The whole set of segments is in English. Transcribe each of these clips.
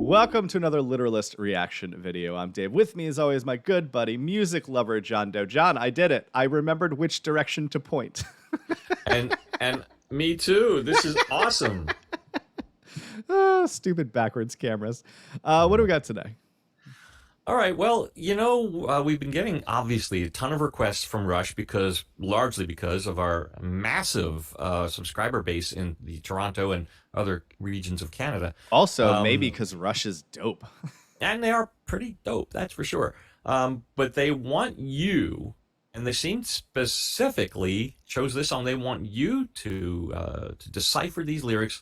Welcome to another Literalist reaction video. I'm Dave. With me, as always, my good buddy, music lover, John Doe. John, I did it. I remembered which direction to point. And me too. This is awesome. Oh, stupid backwards cameras. What do we got today? All right. Well, we've been getting obviously a ton of requests from Rush largely because of our massive subscriber base in the Toronto and other regions of Canada. Also, maybe because Rush is dope. And they are pretty dope, that's for sure. But they want you, and they seem specifically chose this song. They want you to decipher these lyrics.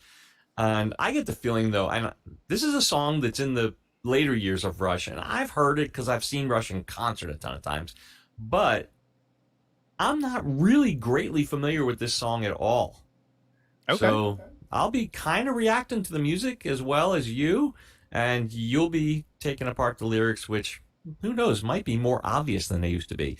And I get the feeling, though, and this is a song that's in the later years of Rush, and I've heard it because I've seen Rush in concert a ton of times, but I'm not really greatly familiar with this song at all. Okay. So I'll be kind of reacting to the music as well as you, and you'll be taking apart the lyrics, which, who knows, might be more obvious than they used to be.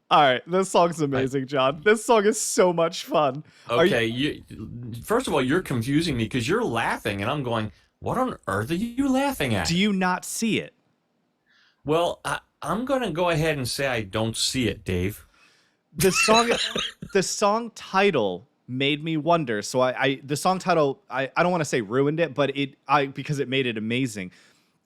All right, this song's amazing, John. This song is so much fun. Okay, first of all, you're confusing me because you're laughing, and I'm going, what on earth are you laughing at? Do you not see it? Well, I'm going to go ahead and say I don't see it, Dave. The song title made me wonder. So the song title, I don't want to say ruined it, but because it made it amazing.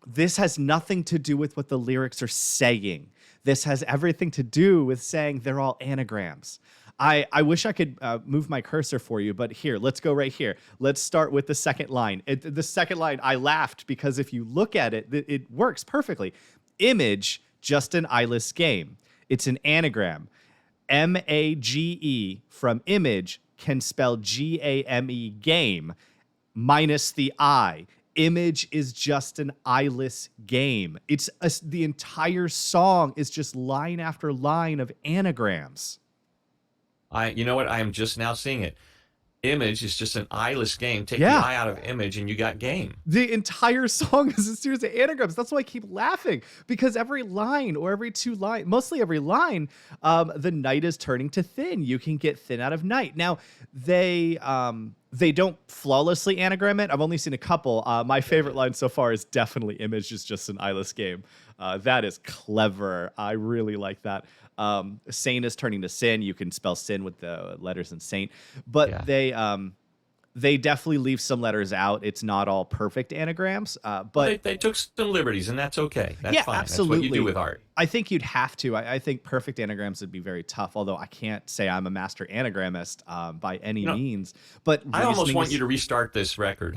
This has nothing to do with what the lyrics are saying. This has everything to do with saying they're all anagrams. I wish I could move my cursor for you, but here, let's go right here. Let's start with the second line. The second line, I laughed because if you look at it, it works perfectly. Image, just an eyeless game. It's an anagram. M-A-G-E from image can spell G-A-M-E game minus the I. Image is just an eyeless game. The entire song is just line after line of anagrams. You know what? I am just now seeing it. Image is just an eyeless game. Take the eye out of image and you got game. The entire song is a series of anagrams. That's why I keep laughing, because every line or every two lines, mostly every line, the night is turning to thin. You can get thin out of night. Now, they don't flawlessly anagram it. I've only seen a couple. My favorite line so far is definitely image is just an eyeless game. That is clever. I really like that. Saint is turning to sin. You can spell sin with the letters in saint. But They definitely leave some letters out. It's not all perfect anagrams, Well, but they took some liberties, and that's okay. That's yeah, fine. absolutely. That's what you do with art. I think you'd have to. I think perfect anagrams would be very tough, although I can't say I'm a master anagrammist by any You know, means. But I almost reasoning want is- you to restart this record.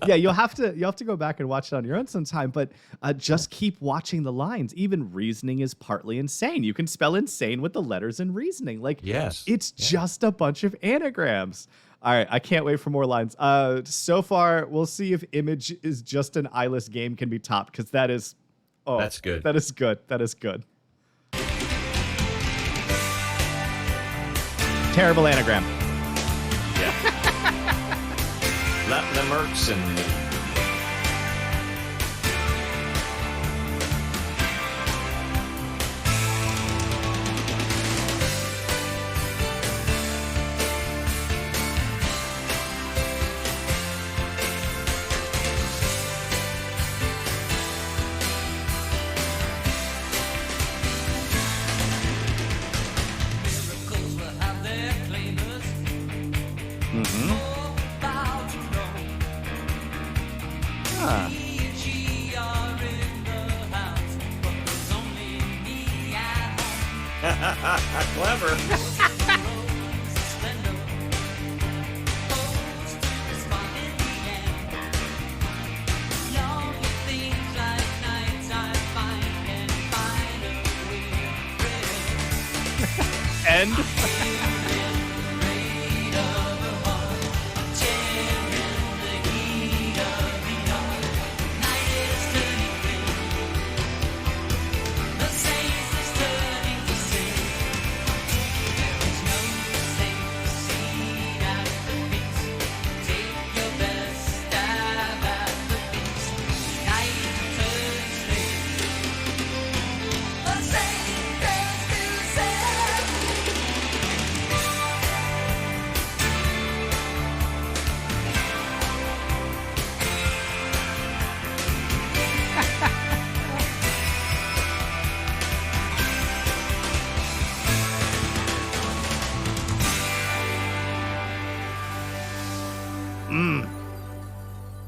yeah, you'll have to go back and watch it on your own sometime. But just keep watching the lines. Even reasoning is partly insane. You can spell insane with the letters in reasoning. Like, Yes. it's just a bunch of anagrams. All right, I can't wait for more lines. So far, we'll see if Image is just an eyeless game can be topped, because that is, oh, That's good. That is good. That is good. Terrible anagram. Yeah. Let the mercs and me. Miracles will have their claimers. Mm-hmm. About to know. Ah. He and she are in the house, but there's only me at home. Clever. Rose splendor. Pose to the spot in the end. Lonely things like nights I find and find a weird And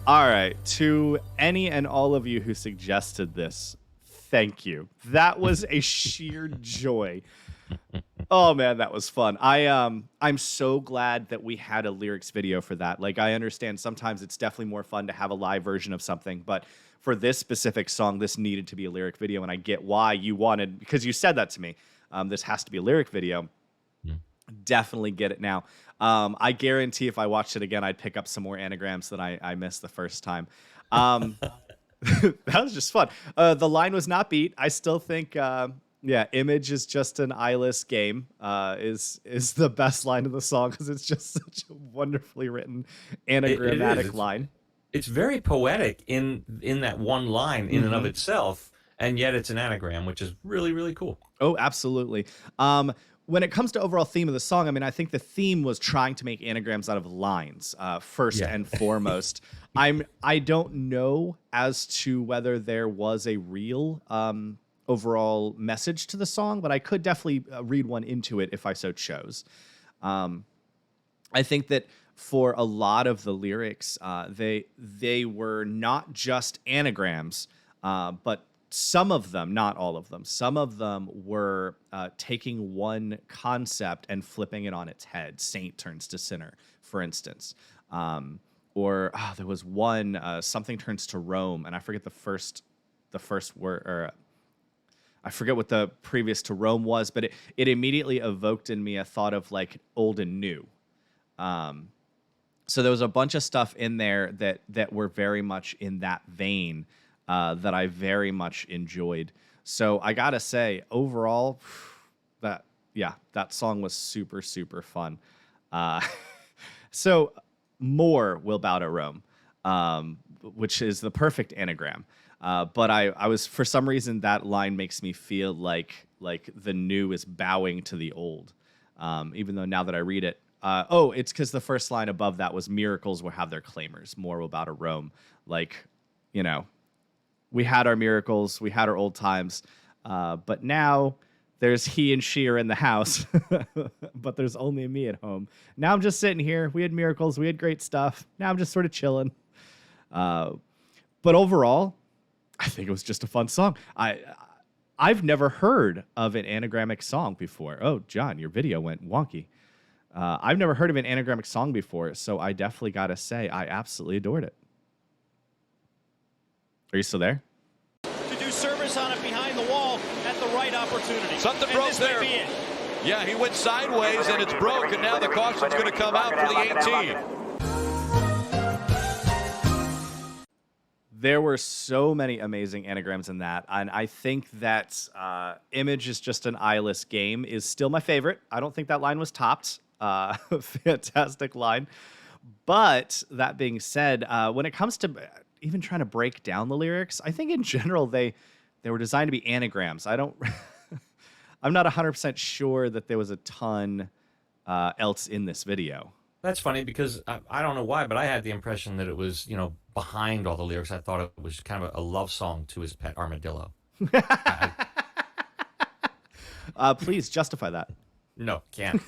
all right, to any and all of you who suggested this, thank you. That was a sheer joy. Oh man, that was fun. I'm so glad that we had a lyrics video for that. Like, I understand sometimes it's definitely more fun to have a live version of something, but for this specific song, this needed to be a lyric video, and I get why you wanted, because you said that to me. This has to be a lyric video. Definitely get it now. I guarantee if I watched it again, I'd pick up some more anagrams that I missed the first time. That was just fun. The line was not beat. I still think, Image is just an eyeless game is the best line of the song, because it's just such a wonderfully written anagrammatic line. It's very poetic in that one line in and of Mhm. itself, and yet it's an anagram, which is really, really cool. Oh, absolutely. When it comes to overall theme of the song, I mean, I think the theme was trying to make anagrams out of lines, first Yeah. and foremost. I don't know as to whether there was a real overall message to the song, but I could definitely read one into it if I so chose. I think that for a lot of the lyrics, they were not just anagrams, but some of them, not all of them, some of them were taking one concept and flipping it on its head. Saint turns to sinner, for instance. There was one, something turns to Rome, and I forget the first word, or I forget what the previous to Rome was, but it immediately evoked in me a thought of like old and new. So there was a bunch of stuff in there that were very much in that vein that I very much enjoyed. So I gotta say, overall, that song was super, super fun. So more will bow to Rome, which is the perfect anagram. But I was, for some reason, that line makes me feel like the new is bowing to the old, even though now that I read it, it's because the first line above that was miracles will have their claimers. More will bow to Rome. Like, we had our miracles, we had our old times, but now There's he and she are in the house, but there's only me at home. Now I'm just sitting here. We had miracles. We had great stuff. Now I'm just sort of chilling. But overall, I think it was just a fun song. I've never heard of an anagrammic song before. Oh, John, your video went wonky. I've never heard of an anagrammic song before, so I definitely got to say I absolutely adored it. Are you still there? To do service on it behind the wall at the right opportunity. Something And broke this may there. be it. Yeah, he went sideways and it's broke, and now the caution's going to come out for the 18. There were so many amazing anagrams in that, and I think that Image is just an eyeless game is still my favorite. I don't think that line was topped. Fantastic line. But that being said, when it comes to even trying to break down the lyrics, I think in general they were designed to be anagrams. I'm not 100% sure that there was a ton else in this video. That's funny because I don't know why, but I had the impression that it was, behind all the lyrics. I thought it was kind of a love song to his pet armadillo. Please justify that. No, can't.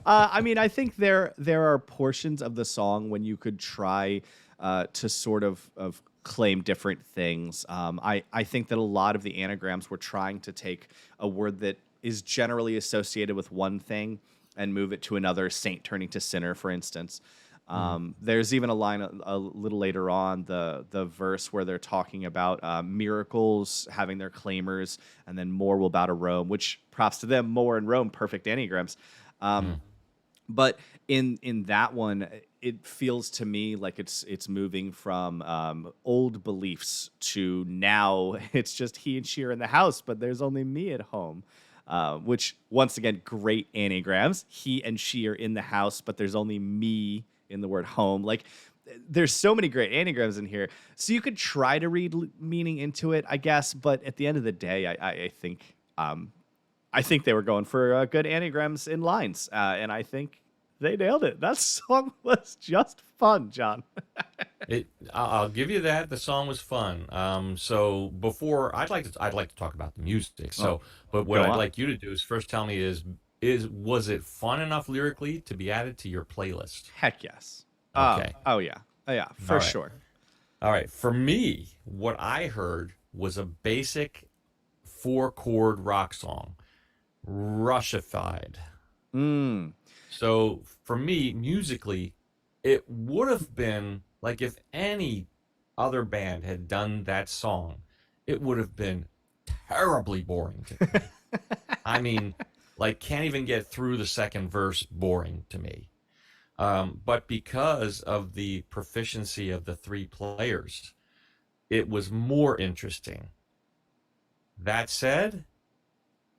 I mean, I think there are portions of the song when you could try to sort of claim different things. I think that a lot of the anagrams were trying to take a word that is generally associated with one thing and move it to another, saint turning to sinner, for instance. There's even a line a little later on, the verse where they're talking about miracles having their claimers, and then more will bow to Rome, which props to them, more and Rome, perfect anagrams. But in that one, it feels to me like it's moving from old beliefs to now it's just he and she are in the house, but there's only me at home. Which, once again, great anagrams. He and she are in the house, but there's only me in the word home. Like, there's so many great anagrams in here. So you could try to read meaning into it, I guess. But at the end of the day, I think they were going for good anagrams in lines. And I think they nailed it. That song was just fun, John. I'll give you that. The song was fun. So before I'd like to talk about the music. So, but what I'd like you to do is first tell me was it fun enough lyrically to be added to your playlist? Heck yes. Okay. Oh yeah. For right. sure. All right. For me, what I heard was a basic 4-chord rock song, Rushified. So for me, musically, it would have been like if any other band had done that song, it would have been terribly boring to me. I mean, like, can't even get through the second verse, boring to me. But because of the proficiency of the 3 players, it was more interesting. That said,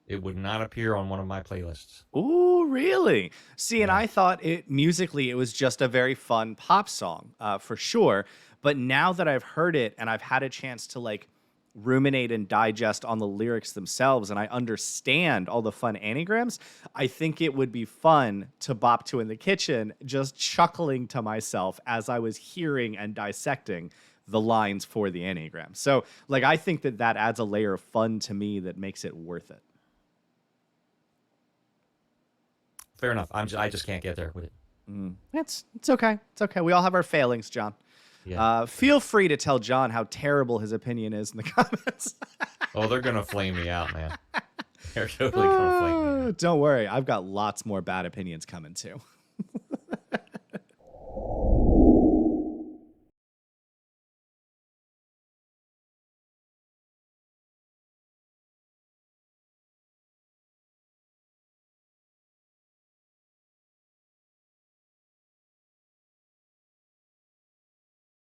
it would not appear on one of my playlists. Ooh, really? See, and I thought musically it was just a very fun pop song, for sure. But now that I've heard it and I've had a chance to like ruminate and digest on the lyrics themselves, and I understand all the fun anagrams, I think it would be fun to bop to in the kitchen, just chuckling to myself as I was hearing and dissecting the lines for the anagram. So, like, I think that adds a layer of fun to me that makes it worth it. Fair enough. I just can't get there with it. It's okay. It's okay. We all have our failings, John. Yeah. Feel free to tell John how terrible his opinion is in the comments. Oh, they're gonna flame me out, man. They're totally gonna flame me out. Don't worry. I've got lots more bad opinions coming too.